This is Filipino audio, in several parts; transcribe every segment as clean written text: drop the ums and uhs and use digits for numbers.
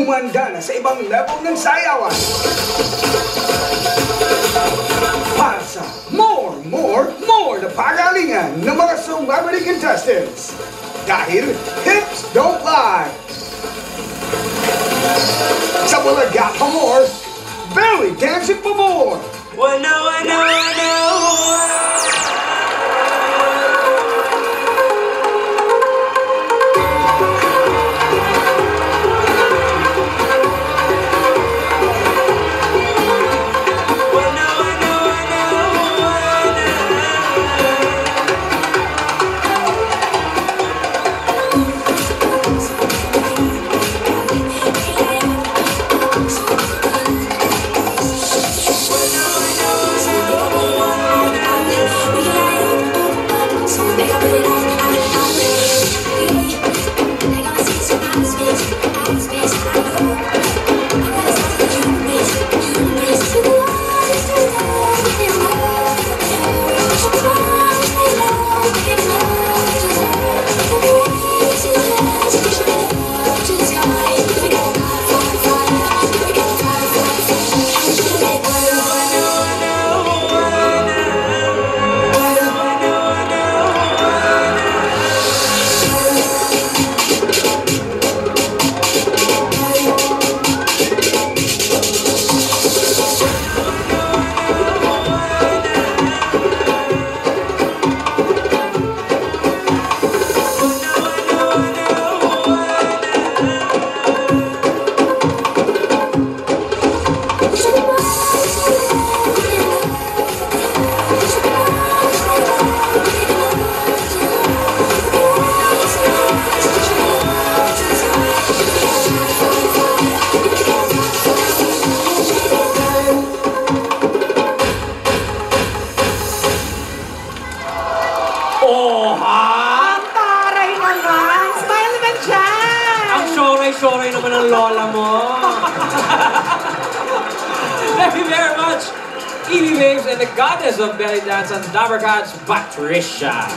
humanda na sa ibang level ng sayawan. Para sa more na pagalingan ng mga celebrity contestants. Dahil hips don't lie. Sa Bulaga pa more, belly dancing pa more. Soray naman ang lola mo. Thank you very much, Evie Waves and the goddess of belly dance and Dabber Cats, Patricia.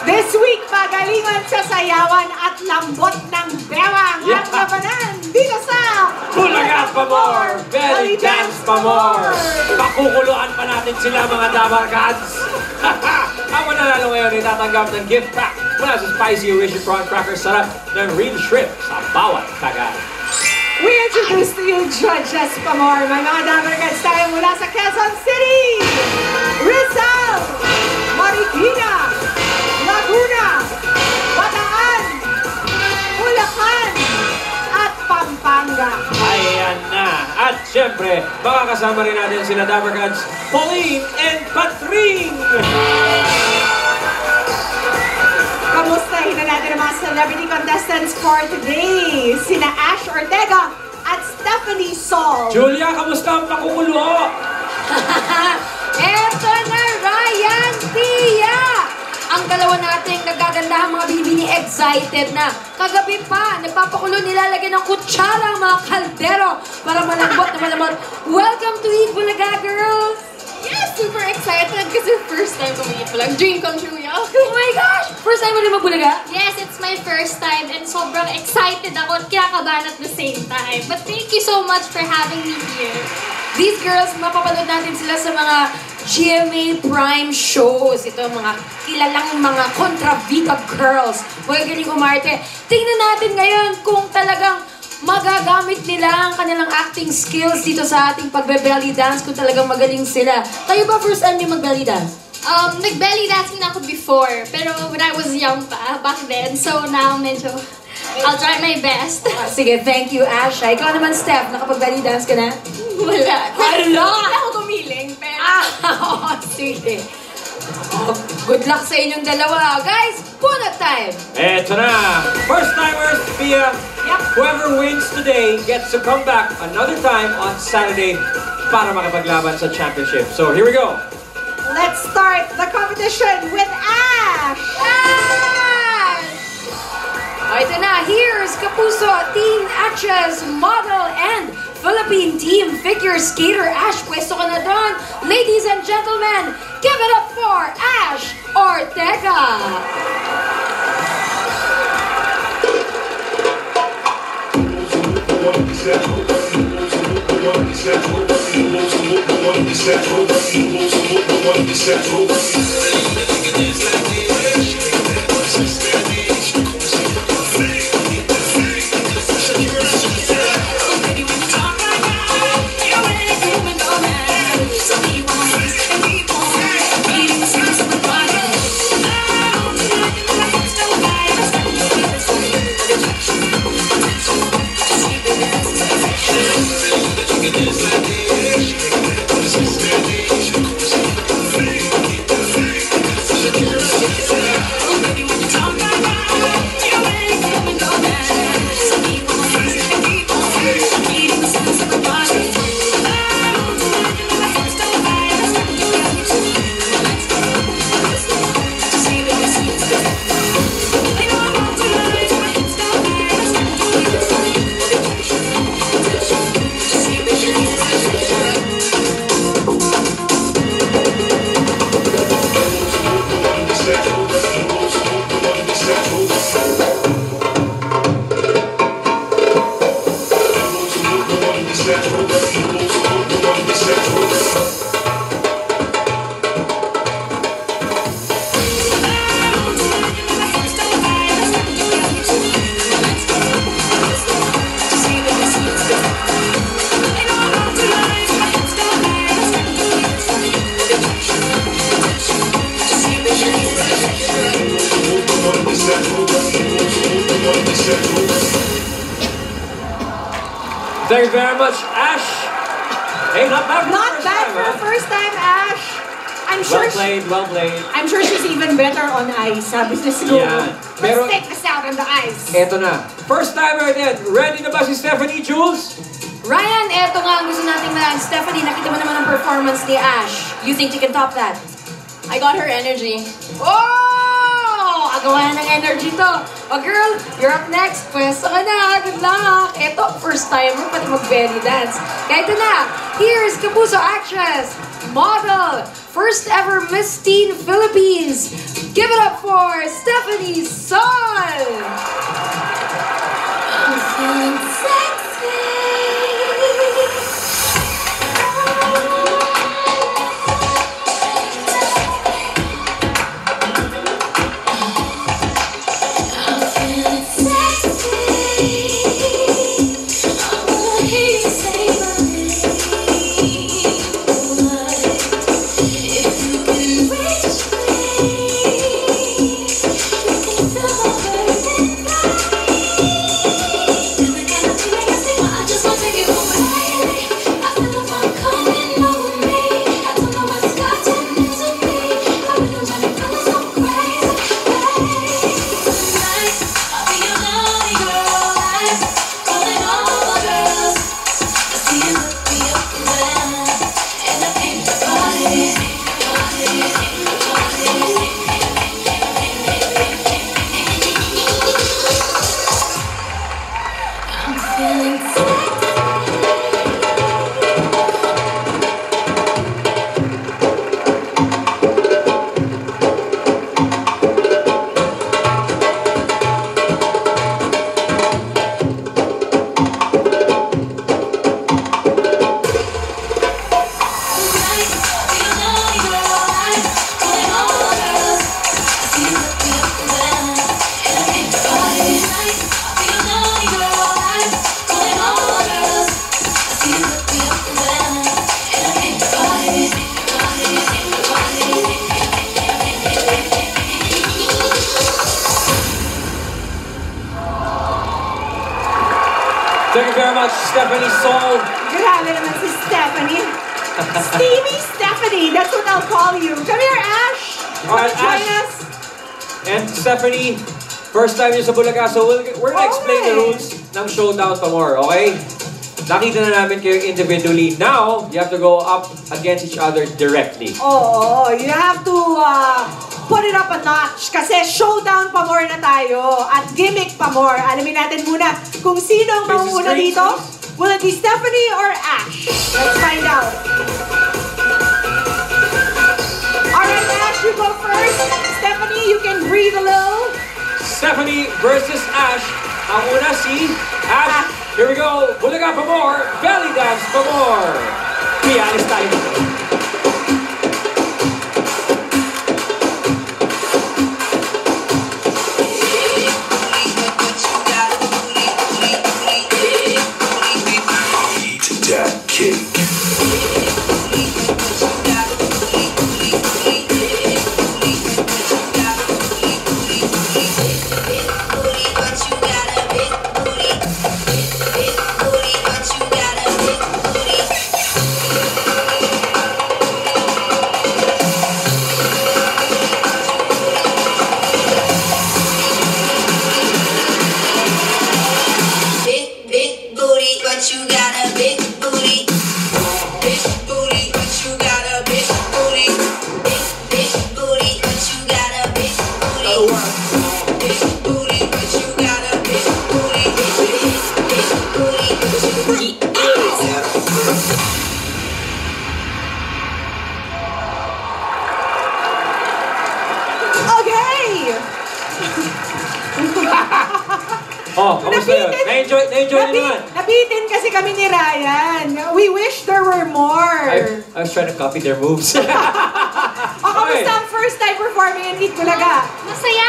This week, pagalingan sa sayawan at lambot ng bewang ang labanan dito sa Bulaga pa more, belly dance pa more. Pakukuluan pa natin sila mga Dabber Cats. Ang mananalo ngayon ay tatanggap ng gift pack mula sa Spicy Original Prawn Crackers sarap ng real shrimp sa bawat tagay. We introduce to you judges pa more. May mga Dabber Cats tayo mula sa Quezon City, Rizal, Marikina, Laguna, Bataan, Bulacan, at Pampanga. Ayan na. At syempre, makakasama rin natin sila Dabber Cats, Pauline and Patrine. Kamustahin na natin ang mga celebrity contestants for today. Sina Ash Ortega at Stephanie Sol. Julia, kamusta ang pakukulo? Eto na, Ryan Tia! Ang dalawa nating nagagandahang mga bibini excited na. Kagabi pa, nagpapakulo nilalagyan ng kutsara ang mga kaldero para malambot na malambot. Welcome to Eat Bulaga, girls! Yes, super excited kasi first time ko mag-eat Bulaga. Dream come true, y'all. Oh my gosh! First time mo rin magbulaga? Yes, it's my first time and sobrang excited ako at kinakabahan at the same time. But thank you so much for having me here. These girls, mapapanood natin sila sa mga GMA Prime shows. Ito mga kilalang mga kontrabida girls. Magaling umarte. Tingnan natin ngayon kung talagang magagamit nila ang kanilang acting skills dito sa ating pagbe-belly dance kung talagang magaling sila. Kayo ba first time niyo mag-belly dance? Nag-belly dancing na ako before, pero when I was young pa, back then. So now, medyo, I'll try my best. Sige, thank you, Asha. Ikaw naman, Steph, nakapag-belly dance ka na? Wala. Wala! Hindi ako gumiling, pero... Sige. Oh, good luck sa inyong dalawa. Guys, punot time! Eto na! First-timers via whoever wins today gets to come back another time on Saturday para makapaglaban sa championship. So, here we go! Let's start the competition with Ash! Ash! Ito na, here's Kapuso Team Actress, Model, and Philippine Team Figure Skater Ash. Pwesto ka na doon. Ladies and gentlemen, give it up for Ash Ortega! Thank you very much, Ash. Hey, not bad for Not the first bad time, for huh? first time, Ash. I'm sure Well played, well played. I'm sure she's even better on ice. Sabi niya siguro. Yeah. Let's Pero- take this out on the ice. Eto na. First timer din. Ready na ba si Stephanie Jules? Ryan, eto nga ang gusto nating malaman. Stephanie, nakita mo naman ang performance ni Ash. You think you can top that? I got her energy. Oh! Agawa ng energy to. Oh girl, you're up next. Pwesto ka na. Good luck. Eto, first timer, pati mag-belly dance. Kaya ito na. Here's Kapuso actress, model, first ever Miss Teen Philippines. Give it up for Stephanie Sol! I'm feeling sexy. I'm feeling sexy. I wanna hear you say my name. If you can reach me, you can feel my burning I just want to get away. I feel the fun coming over me. I don't know what's gotten into me. I really want to feel so crazy. Tonight, I'll be your naughty girl. I'm calling all my girls. I see you look me up and down, and I paint the body. I'm feeling sexy. Tonight, I'll be your naughty girl. I'm calling all my girls. I see you look me up and down, and I paint the body. Tonight, I'll be your naughty girl. I'm calling all my girls. I see you look me up and down, and I paint the body. Thank you very much, Stephanie Sol. Grabe naman si Stephanie. Stevie Stephanie, that's what I'll call you. Come here, Ash. Alright, Join Ash. us. And Stephanie, first time yun sa Bulaga, so we're gonna explain the Okay. rules ng Showdown pa more, okay? Nakita na namin kayo individually. Now, you have to go up against each other directly. Oo, you have to put it up a notch kasi showdown pa more na tayo at gimmick pa more. Alamin natin muna kung sino ang Mrs. mauuna Green, dito. please. Will it be Stephanie or Ash? Let's find out. Alright, Ash, you go first. Stephanie, you can breathe a little. Stephanie versus Ash. Ang una si Ash. Here we go. Bulaga pa more. Belly dance pa more. Pialis tayo. Oh, kamusta yun? Na-enjoy nyo naman. Nabitin kasi kami ni Ryan. We wish there were more. I was trying to copy their moves. Kamusta ang first time performing in Eat Bulaga? Masaya.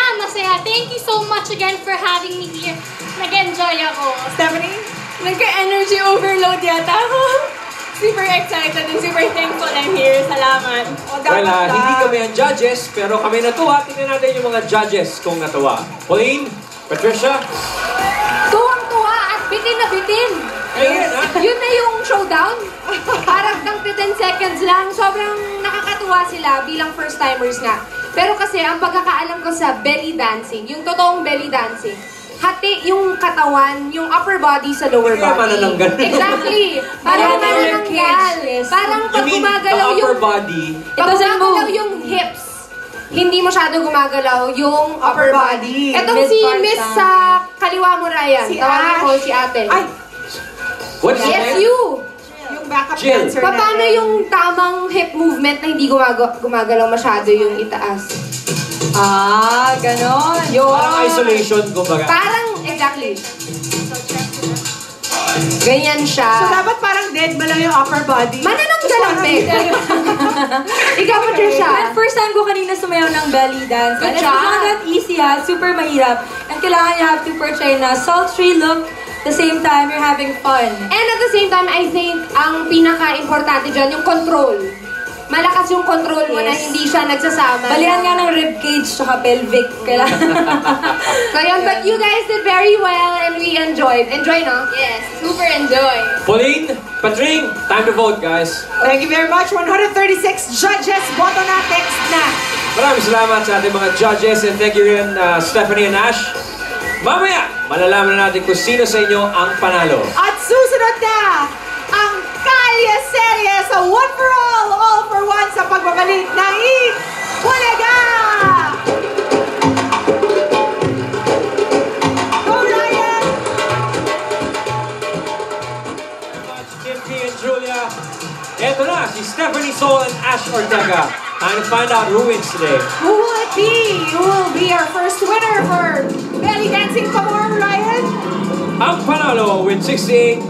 Thank you so much again for having me here. Nag-enjoy ako. Stephanie? Nagka-energy overload yata ako. Super excited and super thankful I'm here. Salamat. Well, hindi kami ang judges, pero kami natuwa. Tingnan natin yung mga judges kung natuwa. Pauline, Patricia. Tuwang-tuwa at bitin na bitin. Ayan, ha? Yun na yung showdown. Parang ng 10 seconds lang. Sobrang nakakatuwa sila bilang first-timers nga. Pero kasi, ang pagkakaalam ko sa belly dancing, yung totoong belly dancing, hati yung katawan, yung upper body sa lower Kaya body. manananggal. Exactly. Parang manananggal. Parang pag You mean gumagalaw the yung... upper body? Pag gumagalaw yung hips, hindi masyado gumagalaw yung upper body. Etong si Miss sa kaliwa mo, Ryan. Si Tawagan Ash. ko si ate. Ay, What's his Yes, name? you! yung backup Jill. dancer Paano natin. yung tamang hip movement na hindi gumagalaw masyado yung itaas? Ganon. Yun. Parang isolation, kumbaga. Parang, exactly. Ganyan siya. So, dapat parang dead ba lang yung upper body? Manananggal ang peg. Ikaw, Patricia. First time ko kanina sumayaw ng belly dance. Good And it's job. not that easy ha. Super mahirap. And kailangan you have to portray na sultry look. At the same time, you're having fun. And at the same time, I think ang pinaka-importante dyan, yung control. Malakas yung control mo na hindi siya nagsasama. Balian nga ng ribcage tsaka pelvic. Kailangan. So yun, but you guys did very well and we enjoyed. Enjoy, no? Yes, super enjoy. Pauline, Patring, time to vote, guys. Thank you very much. 136 judges. Boto na, text na. Maraming salamat sa ating mga judges and thank you rin Stephanie and Ash. Mamaya, malalaman na natin kung sino sa inyo ang panalo. At susunod na ang Kalye Serye sa One for All for One sa pagbabalik ng Eat Bulaga! Go, Ryan! Kim P and Julia. Eto na, si Stephanie Sol and Ash Ortega. Time to find out who wins today. Who will it be? Who will be our first winner for belly dancing pa more, Ryan? Ang panalo with 68.62%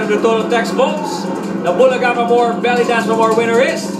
of the total text votes. The Bulaga pa more Belly Dance pa more winner is